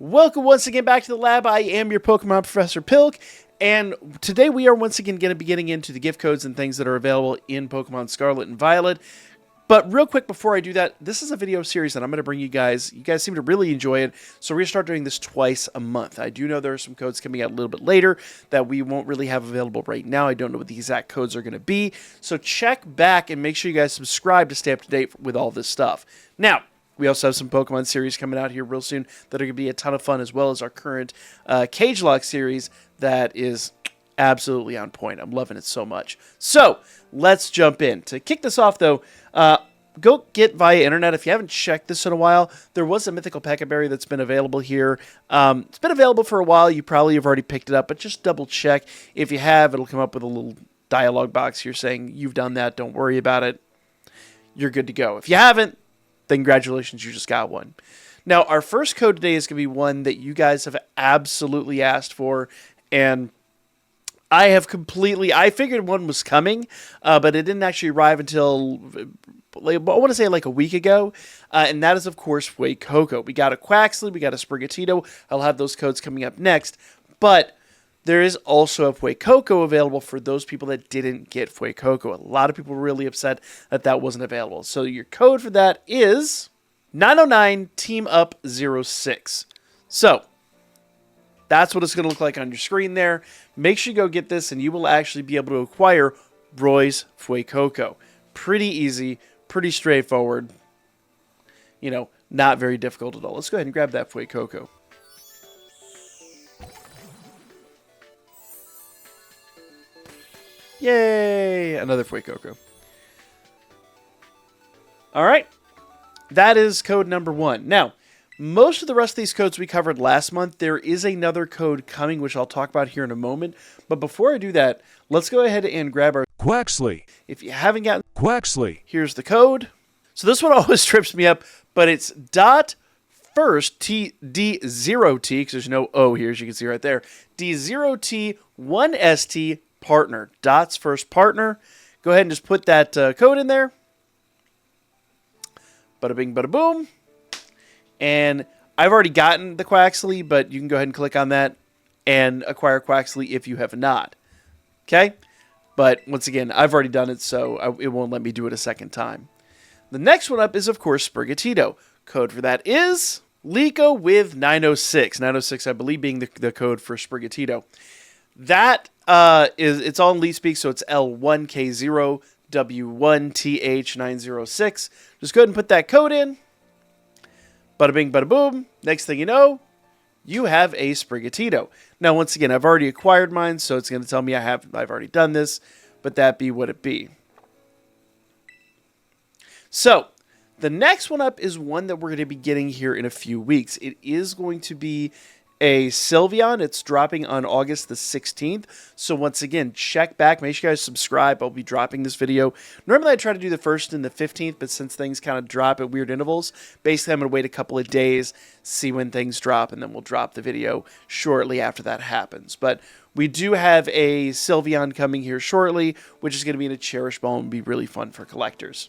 Welcome once again back to the lab. I am your Pokemon Professor Pilk, and today we are once again going to be getting into the gift codes and things that are available in Pokemon Scarlet and Violet. But real quick before I do that, this is a video series that I'm going to bring you guys. You guys seem to really enjoy it, so we're going to start doing this twice a month. I do know there are some codes coming out a little bit later that we won't really have available right now. I don't know what the exact codes are going to be, so check back and make sure you guys subscribe to stay up to date with all this stuff. Now, we also have some Pokemon series coming out here real soon that are going to be a ton of fun, as well as our current Cage Lock series that is absolutely on point. I'm loving it so much. So, let's jump in. To kick this off, though, go get via internet. If you haven't checked this in a while, there was a mythical Pekka that's been available here. It's been available for a while. You probably have already picked it up, but just double check. If you have, it'll come up with a little dialogue box here saying, you've done that, don't worry about it. You're good to go. If you haven't, then congratulations, you just got one. Now, our first code today is going to be one that you guys have absolutely asked for, and I figured one was coming, but it didn't actually arrive until, I want to say like a week ago, and that is, of course, Coco. We got a Quax Ley, we got a Sprigatito. I'll have those codes coming up next, but there is also a Coco available for those people that didn't get Coco. A lot of people were really upset that that wasn't available. So your code for that is 909 Team Up 06. So that's what it's going to look like on your screen there. Make sure you go get this, and you will actually be able to acquire Roy's Coco. Pretty easy, pretty straightforward. You know, not very difficult at all. Let's go ahead and grab that Coco. Yay! Another Coco. Alright. That is code number 1. Now, most of the rest of these codes we covered last month. There is another code coming, which I'll talk about here in a moment. But before I do that, let's go ahead and grab our Quax Ley. If you haven't gotten Quax Ley. Here's the code. So this one always trips me up, but it's .first D0T, because there's no O here, as you can see right there. D0T 1ST partner. Dot's first partner. Go ahead and just put that code in there. Bada bing, bada boom. And I've already gotten the Quax Ley, but you can go ahead and click on that and acquire Quax Ley if you have not. Okay? But once again, I've already done it, so it won't let me do it a second time. The next one up is, of course, Sprigatito. Code for that is Lico with 906. 906, I believe, being the code for Sprigatito. That it's all in Elite Speak, so it's L1K0 W1TH906. Just go ahead and put that code in. Bada bing, bada boom. Next thing you know, you have a Sprigatito. Now, once again, I've already acquired mine, so it's going to tell me I've already done this, but that be what it be. So, the next one up is one that we're going to be getting here in a few weeks. It is going to be a Sylveon. It's dropping on August the 16th. So once again, check back. Make sure you guys subscribe. I'll be dropping this video. Normally I try to do the 1st and the 15th, but since things kind of drop at weird intervals, basically I'm going to wait a couple of days, see when things drop, and then we'll drop the video shortly after that happens. But we do have a Sylveon coming here shortly, which is going to be in a Cherish Ball and be really fun for collectors.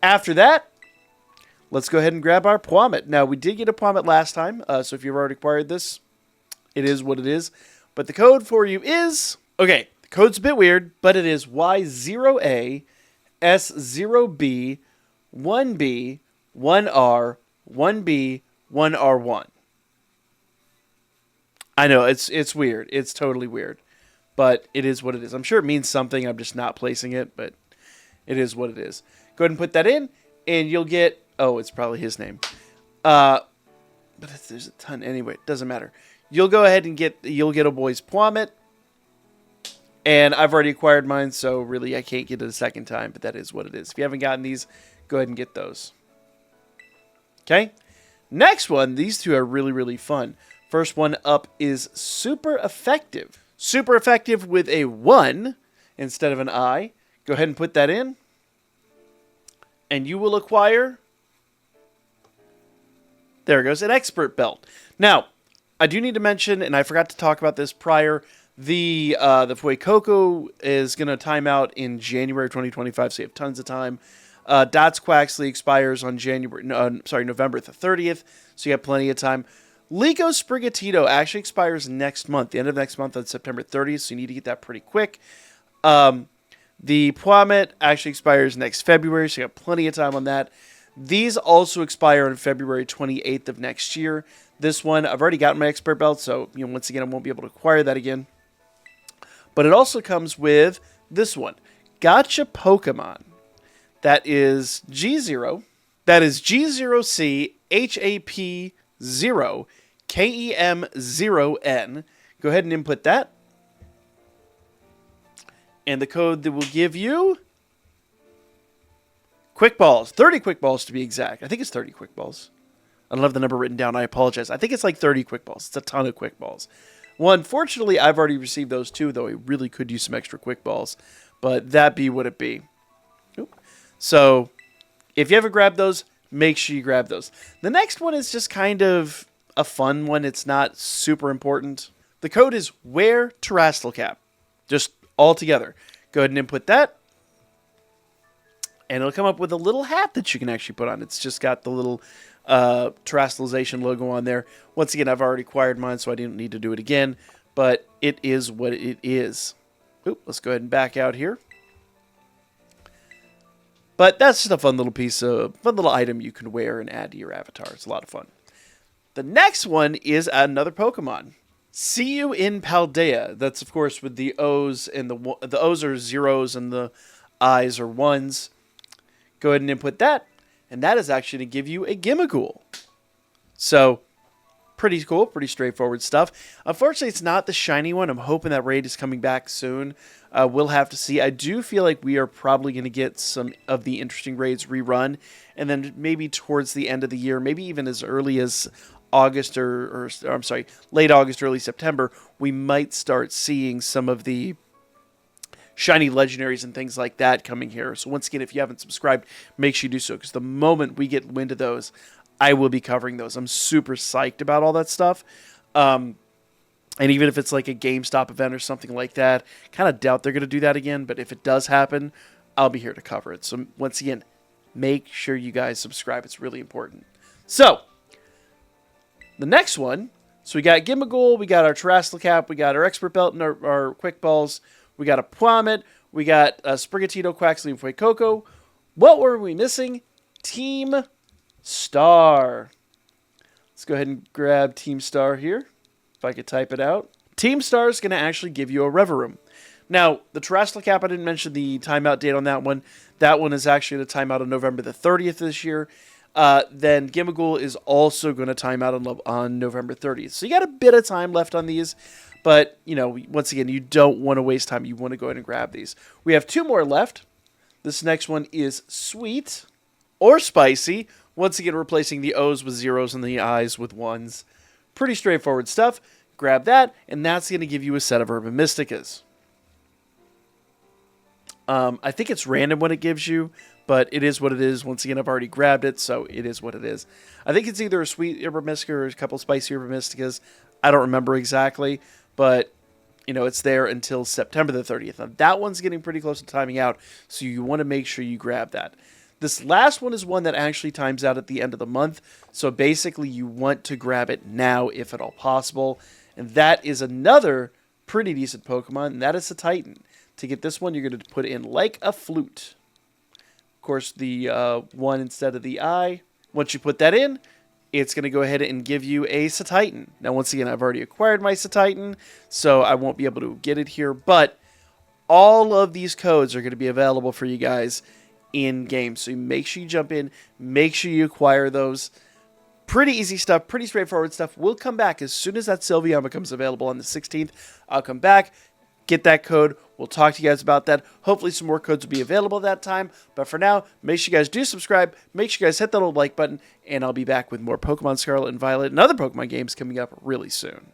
After that, let's go ahead and grab our Pomet. Now, we did get a Pomet last time, so if you've already acquired this, it is what it is. But the code for you is... Okay, the code's a bit weird, but it is Y0A S0B 1B 1R 1B 1R1. I know, it's weird. It's totally weird. But it is what it is. I'm sure it means something. I'm just not placing it, but it is what it is. Go ahead and put that in, and you'll get... Oh, it's probably his name. But there's a ton. Anyway, it doesn't matter. You'll go ahead and you'll get a boy's Pomet. And I've already acquired mine, so really I can't get it a second time, but that is what it is. If you haven't gotten these, go ahead and get those. Okay? Next one, these two are really, really fun. First one up is Super Effective. Super Effective with a 1 instead of an I. Go ahead and put that in. And you will acquire... There it goes, an Expert Belt. Now, I do need to mention, and I forgot to talk about this prior, the Coco is going to time out in January 2025, so you have tons of time. Dot's Quax Ley expires on November the 30th, so you have plenty of time. Lico Sprigatito actually expires next month, the end of next month on September 30th, so you need to get that pretty quick. The Pomet actually expires next February, so you got plenty of time on that. These also expire on February 28th of next year. This one, I've already gotten my expert belt, so once again, I won't be able to acquire that again. But it also comes with this one, Gotcha Pokemon. That is G0. That is G0CHAP0KEM0N. Go ahead and input that. And the code that will give you quick balls. 30 quick balls to be exact. I think it's 30 quick balls. I don't have the number written down. I apologize. I think it's like 30 quick balls. It's a ton of quick balls. Well, unfortunately, I've already received those too, though I really could use some extra quick balls. But that be what it be. Oop. So, if you ever grab those, make sure you grab those. The next one is just kind of a fun one. It's not super important. The code is Wear Teral Cap. Just all together. Go ahead and input that. And it'll come up with a little hat that you can actually put on. It's just got the little terrestrialization logo on there. Once again, I've already acquired mine, so I didn't need to do it again. But it is what it is. Oop, let's go ahead and back out here. But that's just a fun little item you can wear and add to your avatar. It's a lot of fun. The next one is another Pokemon. See You in Paldea. That's, of course, with the O's, and the O's are zeros and the I's are ones. Go ahead and input that, and that is actually to give you a Gimmighoul. So, pretty cool, pretty straightforward stuff. Unfortunately, it's not the shiny one. I'm hoping that raid is coming back soon. We'll have to see. I do feel like we are probably going to get some of the interesting raids rerun, and then maybe towards the end of the year, maybe even as early as August or I'm sorry, late August, early September, we might start seeing some of the shiny legendaries and things like that coming here. So once again, if you haven't subscribed, make sure you do so, because the moment we get wind of those, I will be covering those. I'm super psyched about all that stuff. And even if it's like a GameStop event or something like that, kind of doubt they're going to do that again, but if it does happen, I'll be here to cover it. So once again, make sure you guys subscribe. It's really important. So, the next one, so we got Gimmighoul, we got our Teral Cap, we got our Expert Belt and our Quick Balls, we got a Pomet, we got Sprigatito, Quax Ley, and Coco. What were we missing? Team Star. Let's go ahead and grab Team Star here, if I could type it out. Team Star is going to actually give you a Reverum. Now, the Teral Cap, I didn't mention the timeout date on that one. That one is actually the timeout on November the 30th this year. Then Gimmighoul is also going to time out on November 30th. So you got a bit of time left on these. But, once again, you don't want to waste time. You want to go ahead and grab these. We have 2 more left. This next one is Sweet or Spicy. Once again, replacing the O's with zeros and the I's with ones. Pretty straightforward stuff. Grab that, and that's going to give you a set of Urban Mysticas. I think it's random when it gives you, but it is what it is. Once again, I've already grabbed it, so it is what it is. I think it's either a Sweet Urban Mystica or a couple Spicy Urban Mysticas. I don't remember exactly, but, it's there until September the 30th. Now, that one's getting pretty close to timing out, so you want to make sure you grab that. This last one is one that actually times out at the end of the month, so basically you want to grab it now if at all possible. And that is another pretty decent Pokemon, and that is the Titan. To get this one, you're going to put in Like a Flute. Of course, the 1 instead of the I. Once you put that in, it's going to go ahead and give you a Satitan. Now, once again, I've already acquired my Satitan, so I won't be able to get it here, but all of these codes are going to be available for you guys in-game. So make sure you jump in, make sure you acquire those. Pretty easy stuff, pretty straightforward stuff. We'll come back as soon as that Sylveon becomes available on the 16th. I'll come back, get that code. We'll talk to you guys about that. Hopefully some more codes will be available at that time. But for now, make sure you guys do subscribe. Make sure you guys hit that old like button. And I'll be back with more Pokemon Scarlet and Violet and other Pokemon games coming up really soon.